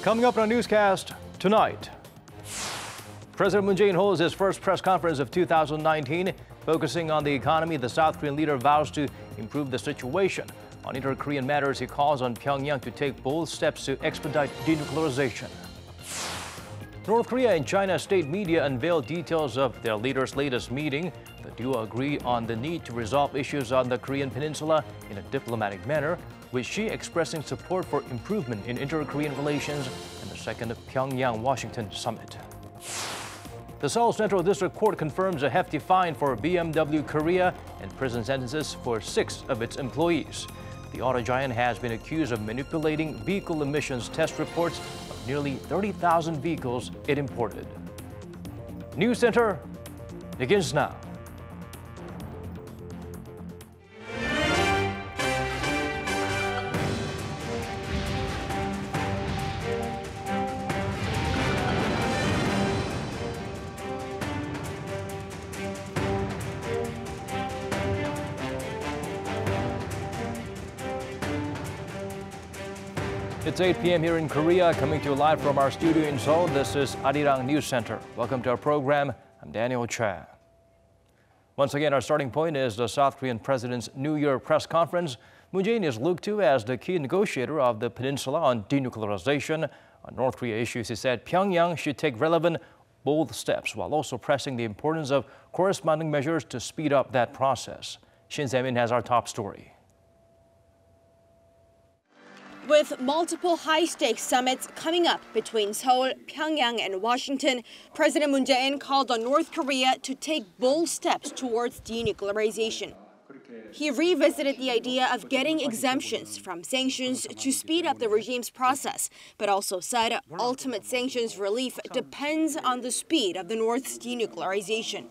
Coming up on our newscast tonight, President Moon Jae-in holds his first press conference of 2019. Focusing on the economy, the South Korean leader vows to improve the situation. On inter-Korean matters, he calls on Pyongyang to take bold steps to expedite denuclearization. North Korea and China state media unveiled details of their leaders' latest meeting. The duo agreed on the need to resolve issues on the Korean Peninsula in a diplomatic manner, with Xi expressing support for improvement in inter-Korean relations and the second Pyongyang-Washington summit. The Seoul Central District Court confirms a hefty fine for BMW Korea and prison sentences for 6 of its employees. The auto giant has been accused of manipulating vehicle emissions test reports of nearly 30,000 vehicles it imported. News Center begins now. It's 8 p.m. here in Korea, coming to you live from our studio in Seoul. This is Arirang News Center. Welcome to our program. I'm Daniel Cha. Once again, our starting point is the South Korean president's New Year press conference. Moon Jae-in is looked to as the key negotiator of the peninsula on denuclearization. On North Korea issues, he said Pyongyang should take relevant, bold steps while also pressing the importance of corresponding measures to speed up that process. Shin Se-min has our top story. With multiple high-stakes summits coming up between Seoul, Pyongyang, and Washington, President Moon Jae-in called on North Korea to take bold steps towards denuclearization. He revisited the idea of getting exemptions from sanctions to speed up the regime's process, but also said ultimate sanctions relief depends on the speed of the North's denuclearization.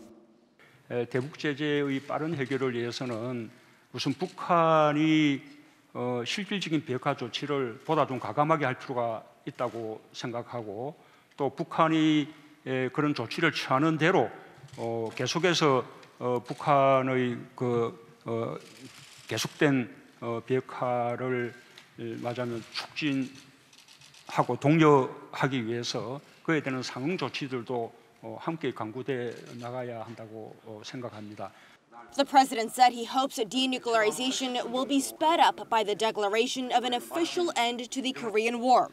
대북 제재의 빠른 해결을 위해서는 우선 북한이 실질적인 비핵화 조치를 보다 좀 과감하게 할 필요가 있다고 생각하고 또 북한이 그런 조치를 취하는 대로 계속해서 북한의 계속된 비핵화를 말하자면 촉진하고 독려하기 위해서 그에 대한 상응 조치들도 함께 강구돼 나가야 한다고 생각합니다. The president said he hopes denuclearization will be sped up by the declaration of an official end to the Korean War.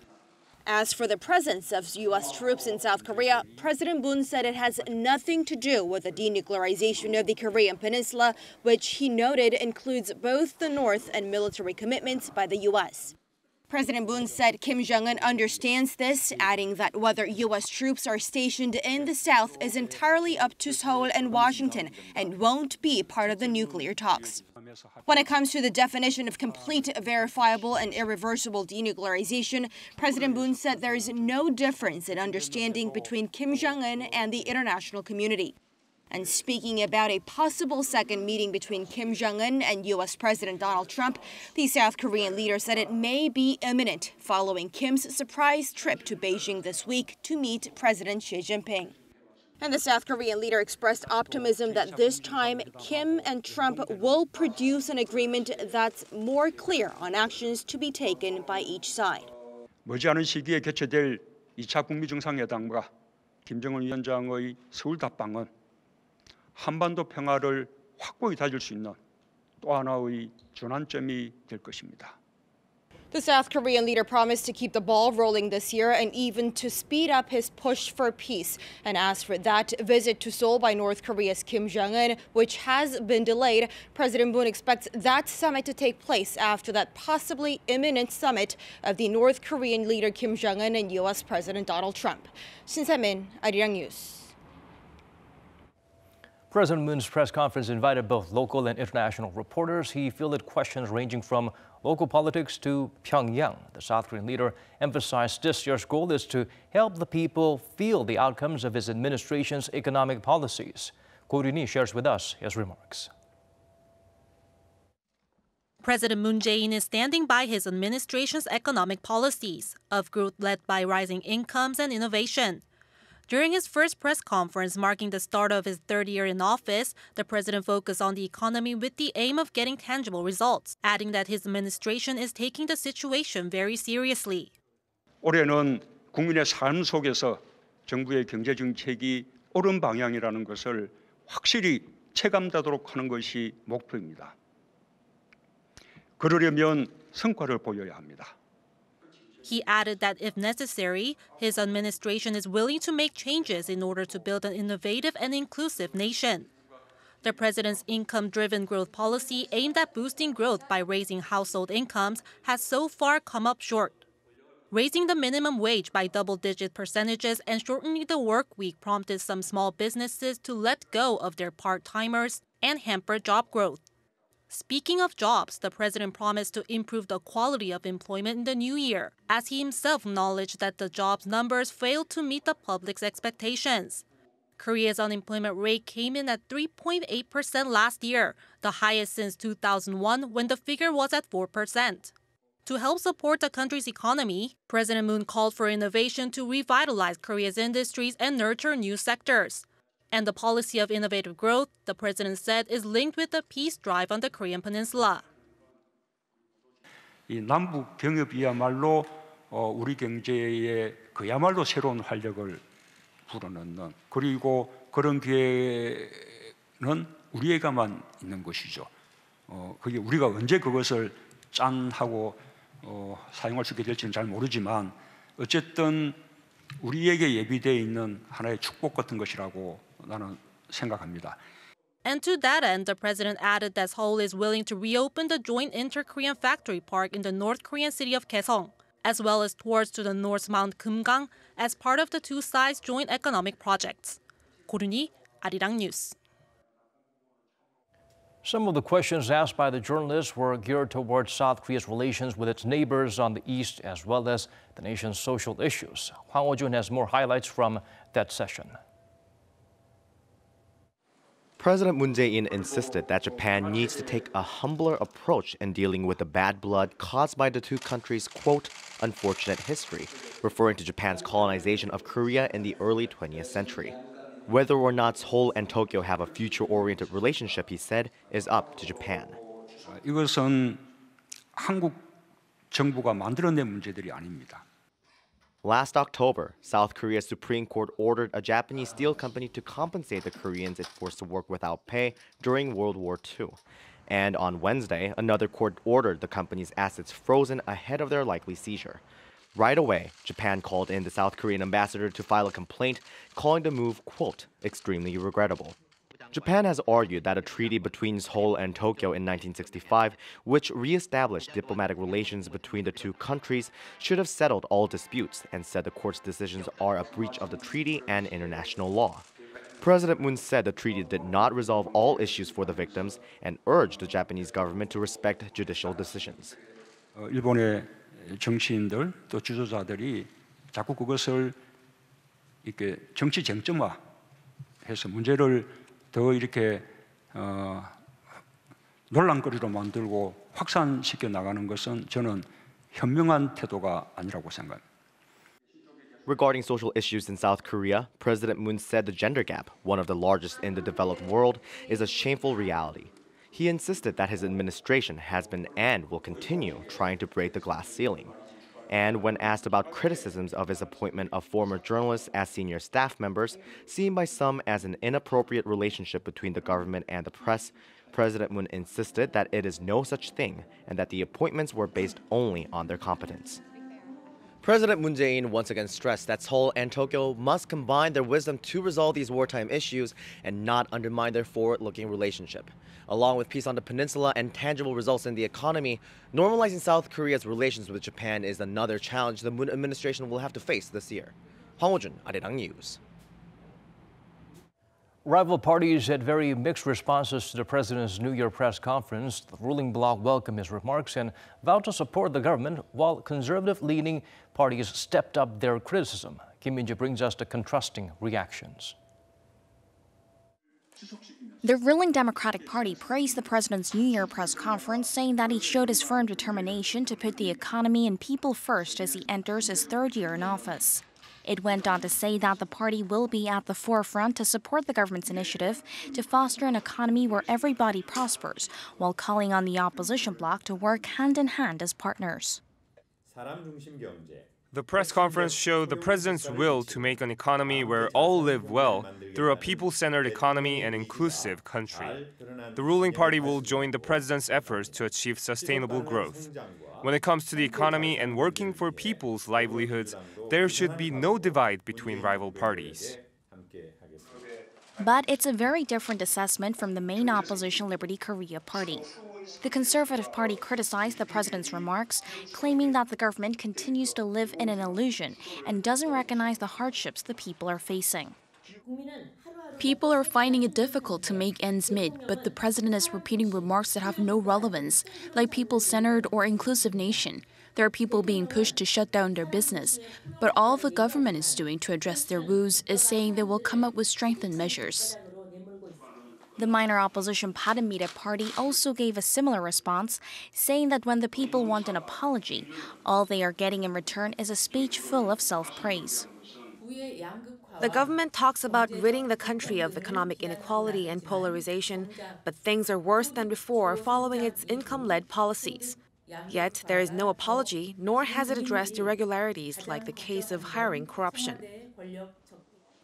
As for the presence of U.S. troops in South Korea, President Moon said it has nothing to do with the denuclearization of the Korean Peninsula, which he noted includes both the North and military commitments by the U.S. President Moon said Kim Jong-un understands this, adding that whether U.S. troops are stationed in the South is entirely up to Seoul and Washington and won't be part of the nuclear talks. When it comes to the definition of complete, verifiable, and irreversible denuclearization, President Moon said there is no difference in understanding between Kim Jong-un and the international community. And speaking about a possible second meeting between Kim Jong-un and U.S. President Donald Trump, the South Korean leader said it may be imminent following Kim's surprise trip to Beijing this week to meet President Xi Jinping. And the South Korean leader expressed optimism that this time Kim and Trump will produce an agreement that's more clear on actions to be taken by each side. 머지않은 시기에 개최될 2차 북미 정상회담과 김정은 위원장의 서울 답방은 한반도 평화를 확고히 다질 수 있는 또 하나의 전환점이 될 것입니다. The South Korean leader promised to keep the ball rolling this year and even to speed up his push for peace. And as for that visit to Seoul by North Korea's Kim Jong-un, which has been delayed, President Moon expects that summit to take place after that possibly imminent summit of the North Korean leader Kim Jong-un and U.S. President Donald Trump. Shin Se-min, Arirang News. President Moon's press conference invited both local and international reporters. He fielded questions ranging from local politics to Pyongyang. The South Korean leader emphasized this year's goal is to help the people feel the outcomes of his administration's economic policies. Ko Ryun-hee shares with us his remarks. President Moon Jae-in is standing by his administration's economic policies of growth led by rising incomes and innovation. During his first press conference marking the start of his third year in office, the president focused on the economy with the aim of getting tangible results, adding that his administration is taking the situation very seriously. 올해는 국민의 삶 속에서 정부의 경제 정책이 옳은 방향이라는 것을 확실히 체감하도록 하는 것이 목표입니다. 그러려면 성과를 보여야 합니다. He added that if necessary, his administration is willing to make changes in order to build an innovative and inclusive nation. The president's income-driven growth policy aimed at boosting growth by raising household incomes has so far come up short. Raising the minimum wage by double-digit percentages and shortening the work week prompted some small businesses to let go of their part-timers and hamper job growth. Speaking of jobs, the president promised to improve the quality of employment in the new year, as he himself acknowledged that the jobs numbers failed to meet the public's expectations. Korea's unemployment rate came in at 3.8% last year, the highest since 2001 when the figure was at 4%. To help support the country's economy, President Moon called for innovation to revitalize Korea's industries and nurture new sectors. And the policy of innovative growth, the president said, is linked with the peace drive on the Korean Peninsula. 이 남북 경협이야말로 우리 경제에 그야말로 새로운 활력을 불어넣는 그리고 그런 기회는 우리에게만 있는 것이죠. 그게 우리가 언제 그것을 짠하고 사용할 수 있게 될지는 잘 모르지만 어쨌든 우리에게 예비되어 있는 하나의 축복 같은 것이라고 나는 생각합니다. And to that end, the president added that Seoul is willing to reopen the joint inter-Korean factory park in the North Korean city of Kaesong, as well as tours to the North Mount Kumgang as part of the two sides' joint economic projects. 고른이 아리랑 뉴스. Some of the questions asked by the journalists were geared towards South Korea's relations with its neighbors on the east, as well as the nation's social issues. Hwang Ho-jun has more highlights from that session. President Moon Jae-in insisted that Japan needs to take a humbler approach in dealing with the bad blood caused by the two countries' quote, unfortunate history, referring to Japan's colonization of Korea in the early 20th century. Whether or not Seoul and Tokyo have a future-oriented relationship, he said, is up to Japan. 이것은 한국 정부가 만들어낸 문제들이 아닙니다. Last October, South Korea's Supreme Court ordered a Japanese steel company to compensate the Koreans it forced to work without pay during World War II. And on Wednesday, another court ordered the company's assets frozen ahead of their likely seizure. Right away, Japan called in the South Korean ambassador to file a complaint, calling the move, quote, extremely regrettable. Japan has argued that a treaty between Seoul and Tokyo in 1965, which re-established diplomatic relations between the two countries, should have settled all disputes and said the court's decisions are a breach of the treaty and international law. President Moon said the treaty did not resolve all issues for the victims and urged the Japanese government to respect judicial decisions. 일본의 정치인들 또 지도자들이 자꾸 그것을 이렇게 정치 쟁점화해서 문제를 더 이렇게 논란거리로 만들고 확산시켜 나가는 것은 저는 현명한 태도가 아니라고 생각합니다. Regarding social issues in South Korea, President Moon said the gender gap, one of the largest in the developed world, is a shameful reality. He insisted that his administration has been and will continue trying to break the glass ceiling. And when asked about criticisms of his appointment of former journalists as senior staff members, seen by some as an inappropriate relationship between the government and the press, President Moon insisted that it is no such thing and that the appointments were based only on their competence. President Moon Jae-in once again stressed that Seoul and Tokyo must combine their wisdom to resolve these wartime issues and not undermine their forward-looking relationship. Along with peace on the peninsula and tangible results in the economy, normalizing South Korea's relations with Japan is another challenge the Moon administration will have to face this year. Hwang Ho-jun, Arirang News. Rival parties had very mixed responses to the president's New Year press conference. The ruling bloc welcomed his remarks and vowed to support the government, while conservative-leaning parties stepped up their criticism. Kim Min-ji brings us the contrasting reactions. The ruling Democratic Party praised the president's New Year press conference, saying that he showed his firm determination to put the economy and people first as he enters his third year in office. It went on to say that the party will be at the forefront to support the government's initiative to foster an economy where everybody prospers, while calling on the opposition bloc to work hand in hand as partners. The press conference showed the president's will to make an economy where all live well through a people-centered economy and inclusive country. The ruling party will join the president's efforts to achieve sustainable growth. When it comes to the economy and working for people's livelihoods, there should be no divide between rival parties. But it's a very different assessment from the main opposition Liberty Korea party. The Conservative Party criticized the president's remarks, claiming that the government continues to live in an illusion and doesn't recognize the hardships the people are facing. People are finding it difficult to make ends meet, but the president is repeating remarks that have no relevance, like people-centered or inclusive nation. There are people being pushed to shut down their business, but all the government is doing to address their woes is saying they will come up with strengthened measures. The minor opposition Bareunmirae party also gave a similar response, saying that when the people want an apology, all they are getting in return is a speech full of self-praise. The government talks about ridding the country of economic inequality and polarization, but things are worse than before following its income-led policies. Yet there is no apology, nor has it addressed irregularities like the case of hiring corruption.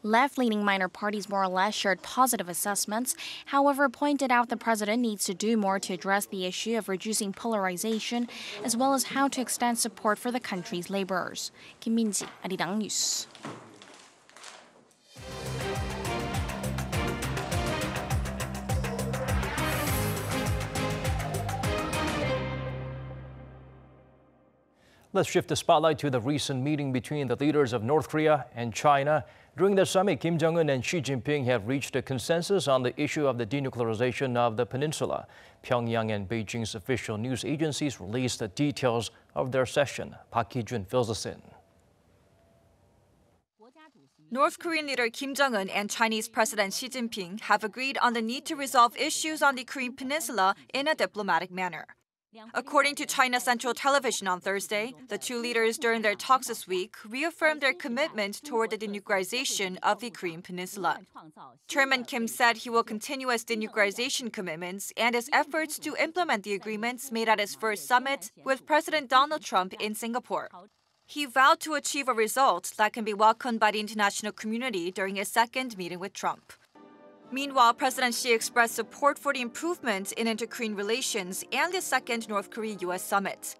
Left-leaning minor parties more or less shared positive assessments, however pointed out the president needs to do more to address the issue of reducing polarization, as well as how to extend support for the country's laborers. Kim Min-ji, Arirang News. Let's shift the spotlight to the recent meeting between the leaders of North Korea and China. During the summit, Kim Jongun and Xi Jinping have reached a consensus on the issue of the denuclearization of the peninsula. Pyongyang and Beijing's official news agencies released the details of their session. Park Hee-jun fills us in. North Korean leader Kim Jong-un and Chinese President Xi Jinping have agreed on the need to resolve issues on the Korean Peninsula in a diplomatic manner. According to China Central Television on Thursday, the two leaders during their talks this week reaffirmed their commitment toward the denuclearization of the Korean Peninsula. Chairman Kim said he will continue his denuclearization commitments and his efforts to implement the agreements made at his first summit with President Donald Trump in Singapore. He vowed to achieve a result that can be welcomed by the international community during his second meeting with Trump. Meanwhile, President Xi expressed support for the improvement in inter-Korean relations and the second North Korea-US summit.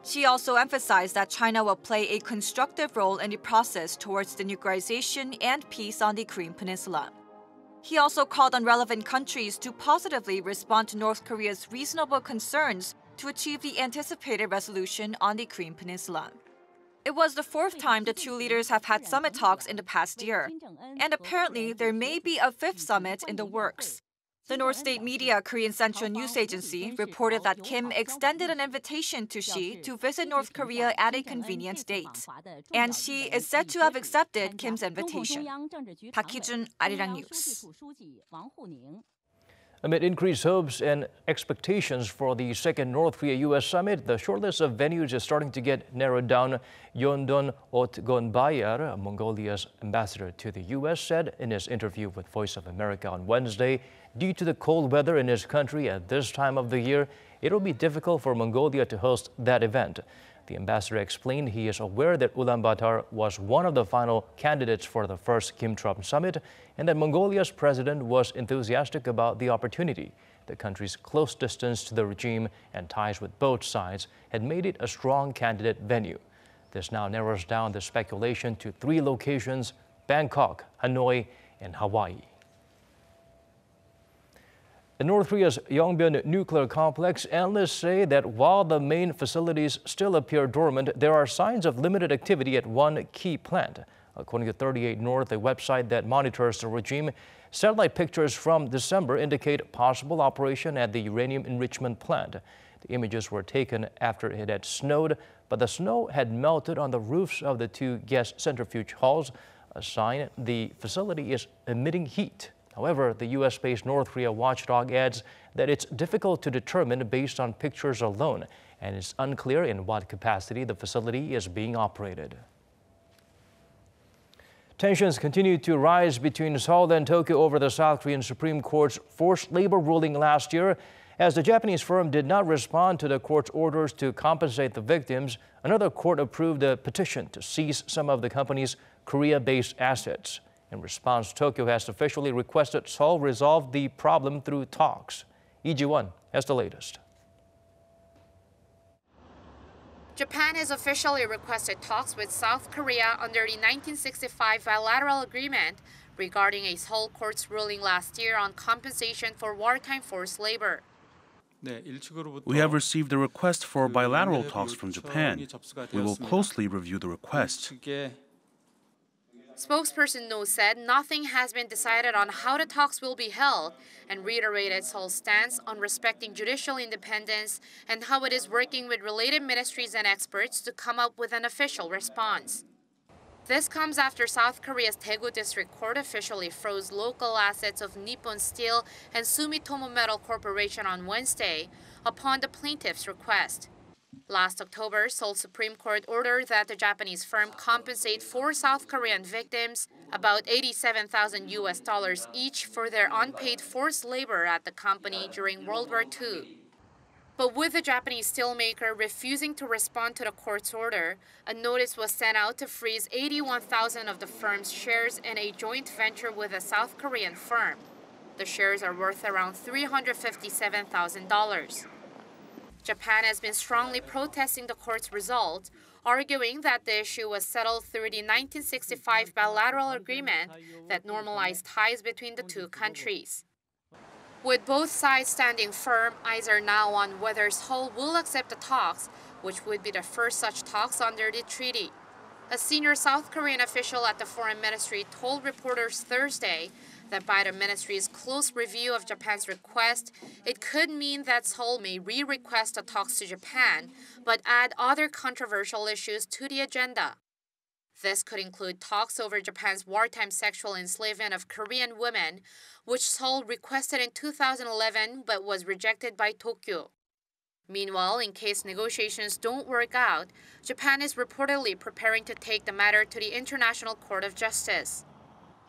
Xi also emphasized that China will play a constructive role in the process towards denuclearization and peace on the Korean Peninsula. He also called on relevant countries to positively respond to North Korea's reasonable concerns to achieve the anticipated resolution on the Korean Peninsula. It was the fourth time the two leaders have had summit talks in the past year, and apparently there may be a fifth summit in the works. The North State media Korean Central News Agency reported that Kim extended an invitation to Xi to visit North Korea at a convenient date, and Xi is said to have accepted Kim's invitation. Park Hee-jun, Arirang News. Amid increased hopes and expectations for the second North Korea-US summit, the shortlist of venues is starting to get narrowed down. Yondon Otgonbayar, Mongolia's ambassador to the U.S., said in his interview with Voice of America on Wednesday, due to the cold weather in his country at this time of the year, it will be difficult for Mongolia to host that event. The ambassador explained he is aware that Ulaanbaatar was one of the final candidates for the first Kim-Trump summit and that Mongolia's president was enthusiastic about the opportunity. The country's close distance to the regime and ties with both sides had made it a strong candidate venue. This now narrows down the speculation to 3 locations: Bangkok, Hanoi, and Hawaii. In North Korea's Yongbyon nuclear complex, analysts say that while the main facilities still appear dormant, there are signs of limited activity at one key plant. According to 38 North, a website that monitors the regime, satellite pictures from December indicate possible operation at the uranium enrichment plant. The images were taken after it had snowed, but the snow had melted on the roofs of the 2 gas centrifuge halls, a sign the facility is emitting heat. However, the U.S.-based North Korea watchdog adds that it's difficult to determine based on pictures alone, and it's unclear in what capacity the facility is being operated. Tensions continue to rise between Seoul and Tokyo over the South Korean Supreme Court's forced labor ruling last year. As the Japanese firm did not respond to the court's orders to compensate the victims, another court approved a petition to seize some of the company's Korea-based assets. In response, Tokyo has officially requested Seoul resolve the problem through talks. Lee Ji-won has the latest. Japan has officially requested talks with South Korea under the 1965 bilateral agreement regarding a Seoul court's ruling last year on compensation for wartime forced labor. We have received a request for bilateral talks from Japan. We will closely review the request. Spokesperson No said nothing has been decided on how the talks will be held and reiterated Seoul's stance on respecting judicial independence and how it is working with related ministries and experts to come up with an official response. This comes after South Korea's Daegu District Court officially froze local assets of Nippon Steel and Sumitomo Metal Corporation on Wednesday upon the plaintiff's request. Last October, Seoul Supreme Court ordered that the Japanese firm compensate 4 South Korean victims about $87,000 each for their unpaid forced labor at the company during World War II. But with the Japanese steelmaker refusing to respond to the court's order, a notice was sent out to freeze 81,000 of the firm's shares in a joint venture with a South Korean firm. The shares are worth around $357,000. Japan has been strongly protesting the court's result, arguing that the issue was settled through the 1965 bilateral agreement that normalized ties between the two countries. With both sides standing firm, eyes are now on whether Seoul will accept the talks, which would be the first such talks under the treaty. A senior South Korean official at the Foreign Ministry told reporters Thursday that by the ministry's close review of Japan's request, it could mean that Seoul may re-request the talks to Japan, but add other controversial issues to the agenda. This could include talks over Japan's wartime sexual enslavement of Korean women, which Seoul requested in 2011 but was rejected by Tokyo. Meanwhile, in case negotiations don't work out, Japan is reportedly preparing to take the matter to the International Court of Justice.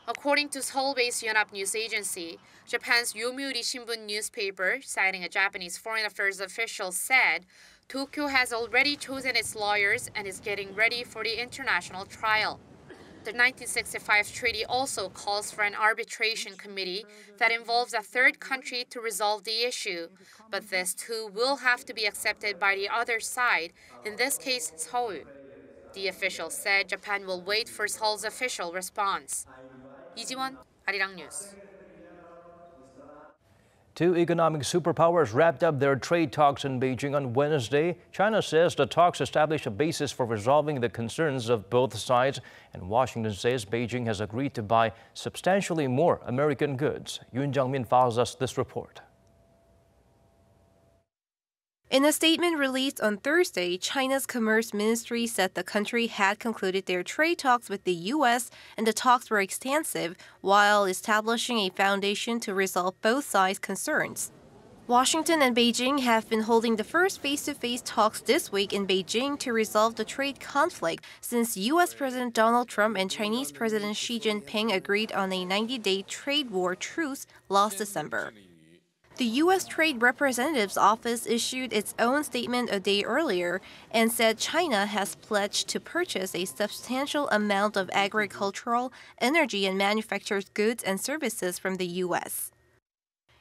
According to Seoul-based Yonhap news agency, Japan's Yomiuri Shimbun newspaper, citing a Japanese foreign affairs official, said Tokyo has already chosen its lawyers and is getting ready for the international trial. The 1965 treaty also calls for an arbitration committee that involves a third country to resolve the issue, but this too will have to be accepted by the other side, in this case Seoul. The official said Japan will wait for Seoul's official response. Lee Ji-won, Arirang News. 2 economic superpowers wrapped up their trade talks in Beijing on Wednesday. China says the talks established a basis for resolving the concerns of both sides, and Washington says Beijing has agreed to buy substantially more American goods. Yoon Jung-min files us this report. In a statement released on Thursday, China's Commerce Ministry said the country had concluded their trade talks with the U.S. and the talks were extensive, while establishing a foundation to resolve both sides' concerns. Washington and Beijing have been holding the first face-to-face talks this week in Beijing to resolve the trade conflict since U.S. President Donald Trump and Chinese President Xi Jinping agreed on a 90-day trade war truce last December. The U.S. Trade Representative's office issued its own statement a day earlier and said China has pledged to purchase a substantial amount of agricultural, energy, and manufactured goods and services from the U.S.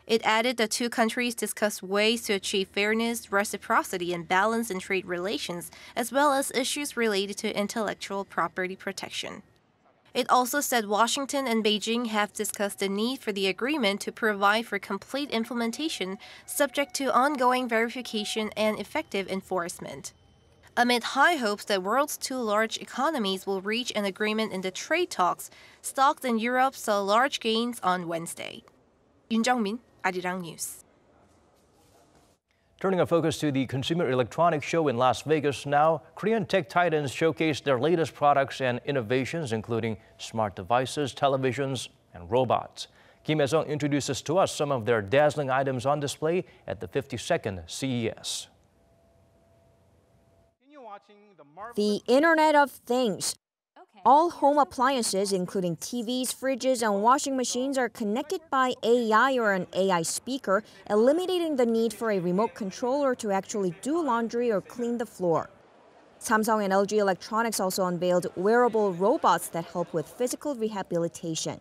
It added the two countries discussed ways to achieve fairness, reciprocity, and balance in trade relations, as well as issues related to intellectual property protection. It also said Washington and Beijing have discussed the need for the agreement to provide for complete implementation, subject to ongoing verification and effective enforcement. Amid high hopes that world's two large economies will reach an agreement in the trade talks, stocks in Europe saw large gains on Wednesday. Yoon Jung-min, Arirang News. Turning our focus to the Consumer Electronics Show in Las Vegas now, Korean tech titans showcased their latest products and innovations, including smart devices, televisions, and robots. Kim Hae-sung introduces to us some of their dazzling items on display at the 52nd CES. The Internet of Things. All home appliances, including TVs, fridges, and washing machines, are connected by AI or an AI speaker, eliminating the need for a remote controller to actually do laundry or clean the floor. Samsung and LG Electronics also unveiled wearable robots that help with physical rehabilitation.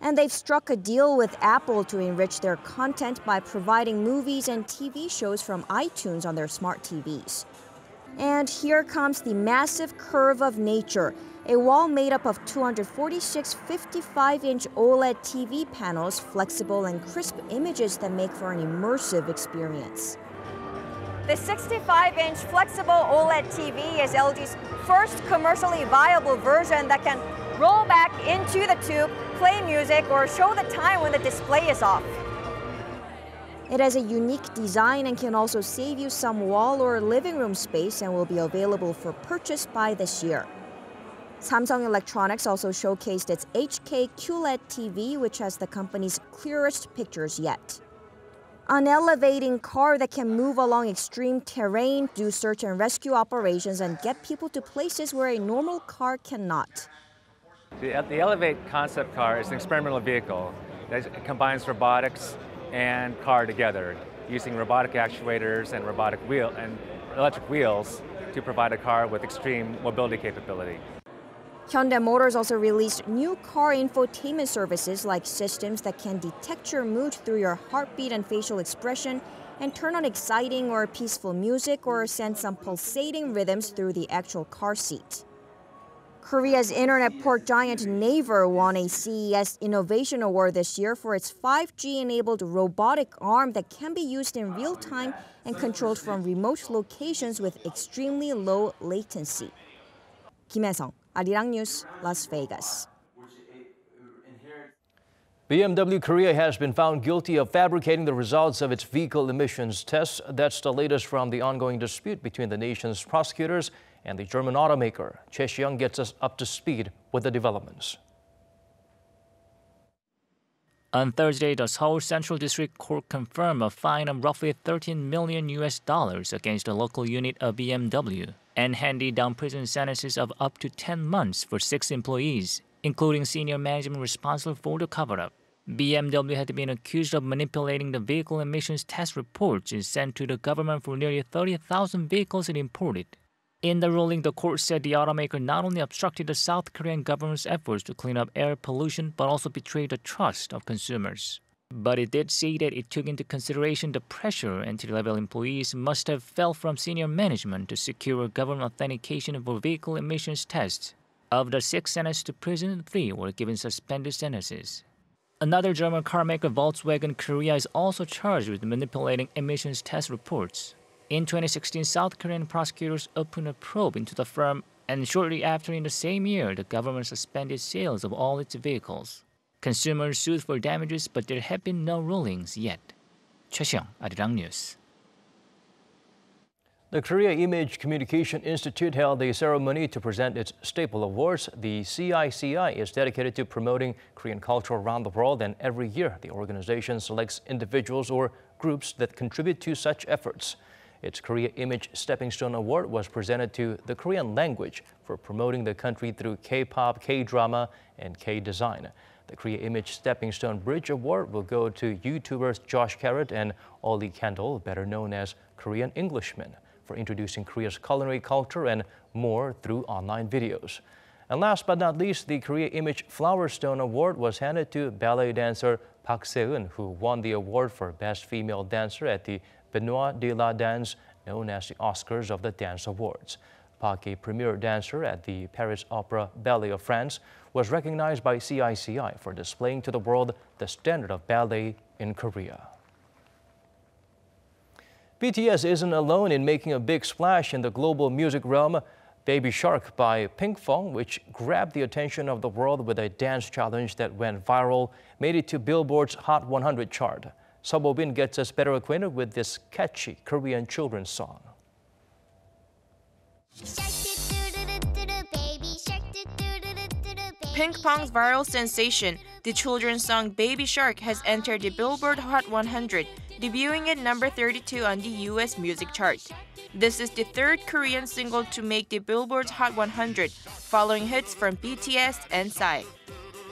And they've struck a deal with Apple to enrich their content by providing movies and TV shows from iTunes on their smart TVs. And here comes the massive curve of nature, a wall made up of 246 55-inch OLED TV panels, flexible and crisp images that make for an immersive experience. The 65-inch flexible OLED TV is LG's first commercially viable version that can roll back into the tube, play music, or show the time when the display is off. It has a unique design and can also save you some wall or living room space and will be available for purchase by this year. Samsung Electronics also showcased its HK QLED TV, which has the company's clearest pictures yet. An elevating car that can move along extreme terrain, do search and rescue operations, and get people to places where a normal car cannot. The Elevate concept car is an experimental vehicle that combines robotics and car together, using robotic actuators and electric wheels to provide a car with extreme mobility capability. Hyundai Motors also released new car infotainment services like systems that can detect your mood through your heartbeat and facial expression and turn on exciting or peaceful music or send some pulsating rhythms through the actual car seat. Korea's internet port giant Naver won a CES Innovation Award this year for its 5G-enabled robotic arm that can be used in real time and controlled from remote locations with extremely low latency. Kim Hae-sung, Arirang News, Las Vegas. BMW Korea has been found guilty of fabricating the results of its vehicle emissions tests. That's the latest from the ongoing dispute between the nation's prosecutors and the German automaker. Choi Si-young gets us up to speed with the developments. On Thursday, the Seoul Central District Court confirmed a fine of roughly $13 million against a local unit of BMW and handed down prison sentences of up to 10 months for 6 employees, including senior management responsible for the cover-up. BMW had been accused of manipulating the vehicle emissions test reports sent to the government for nearly 30,000 vehicles it imported. In the ruling, the court said the automaker not only obstructed the South Korean government's efforts to clean up air pollution, but also betrayed the trust of consumers. But it did say that it took into consideration the pressure entry-level employees must have felt from senior management to secure government authentication for vehicle emissions tests. Of the 6 sentenced to prison, 3 were given suspended sentences. Another German carmaker, Volkswagen Korea, is also charged with manipulating emissions test reports. In 2016, South Korean prosecutors opened a probe into the firm, and shortly after, in the same year, the government suspended sales of all its vehicles. Consumers sued for damages, but there have been no rulings yet. Choi Si-young, Arirang News. The Korea Image Communication Institute held a ceremony to present its staple awards. The CICI is dedicated to promoting Korean culture around the world, and every year the organization selects individuals or groups that contribute to such efforts. Its Korea Image Stepping Stone Award was presented to the Korean language for promoting the country through K-pop, K-drama, and K-design. The Korea Image Stepping Stone Bridge Award will go to YouTubers Josh Carrot and Ollie Kendall, better known as Korean Englishmen, for introducing Korea's culinary culture and more through online videos. And last but not least, the Korea Image Flower Stone Award was handed to ballet dancer Park Se-eun, who won the award for Best Female Dancer at the Benoit de la Danse, known as the Oscars of the Dance Awards. Park, a premier dancer at the Paris Opera Ballet of France, was recognized by CICI for displaying to the world the standard of ballet in Korea. BTS isn't alone in making a big splash in the global music realm. Baby Shark by Pinkfong, which grabbed the attention of the world with a dance challenge that went viral, made it to Billboard's Hot 100 chart. Seo Bo-bin gets us better acquainted with this catchy Korean children's song. Pinkfong's viral sensation, the children's song Baby Shark, has entered the Billboard Hot 100, debuting at number 32 on the US music chart. This is the third Korean single to make the Billboard Hot 100, following hits from BTS and psy.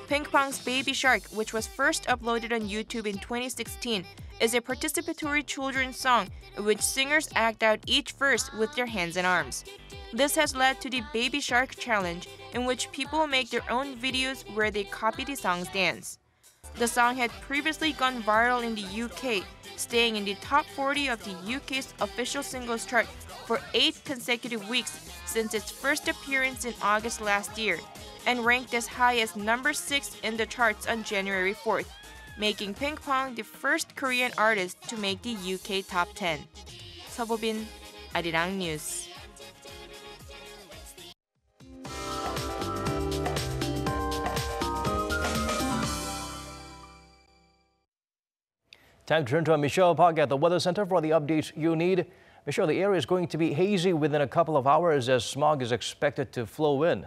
Pinkpong's Baby Shark, which was first uploaded on YouTube in 2016, is a participatory children's song in which singers act out each verse with their hands and arms. This has led to the Baby Shark Challenge, in which people make their own videos where they copy the song's dance. The song had previously gone viral in the UK, staying in the top 40 of the UK's official singles chart for 8 consecutive weeks since its first appearance in August last year, and ranked as high as number 6 in the charts on January 4th, making Pinkpong the first Korean artist to make the UK top 10. 서보빈, Arirang News. Time to turn to Michelle Park at the Weather Center for the updates you need. Michelle, the area is going to be hazy within a couple of hours as smog is expected to flow in.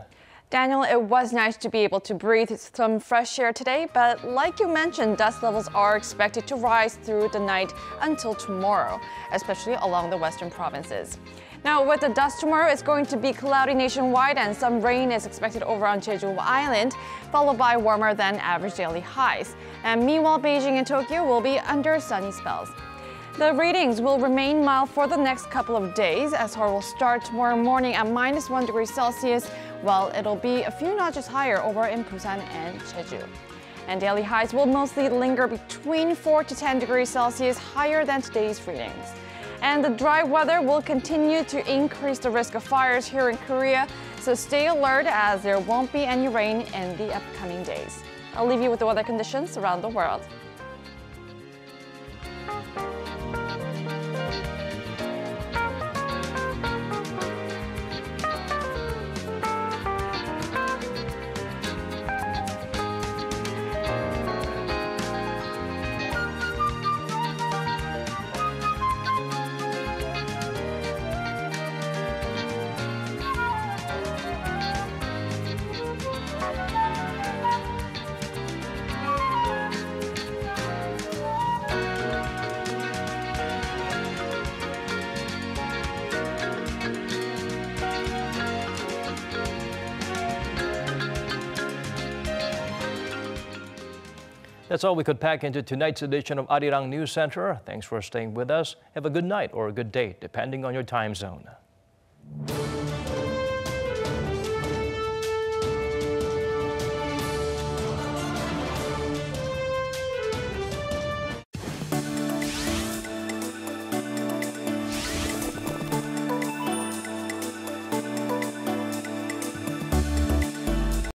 Daniel, it was nice to be able to breathe some fresh air today, but like you mentioned, dust levels are expected to rise through the night until tomorrow, especially along the western provinces. Now, with the dust tomorrow, it's going to be cloudy nationwide and some rain is expected over on Jeju Island, followed by warmer than average daily highs. And meanwhile, Beijing and Tokyo will be under sunny spells. The readings will remain mild for the next couple of days, as Seoul will start tomorrow morning at -1 degree Celsius, while it'll be a few notches higher over in Busan and Jeju. And daily highs will mostly linger between 4 to 10 degrees Celsius higher than today's readings. And the dry weather will continue to increase the risk of fires here in Korea, so stay alert as there won't be any rain in the upcoming days. I'll leave you with the weather conditions around the world. That's all we could pack into tonight's edition of Arirang News Center. Thanks for staying with us. Have a good night or a good day, depending on your time zone.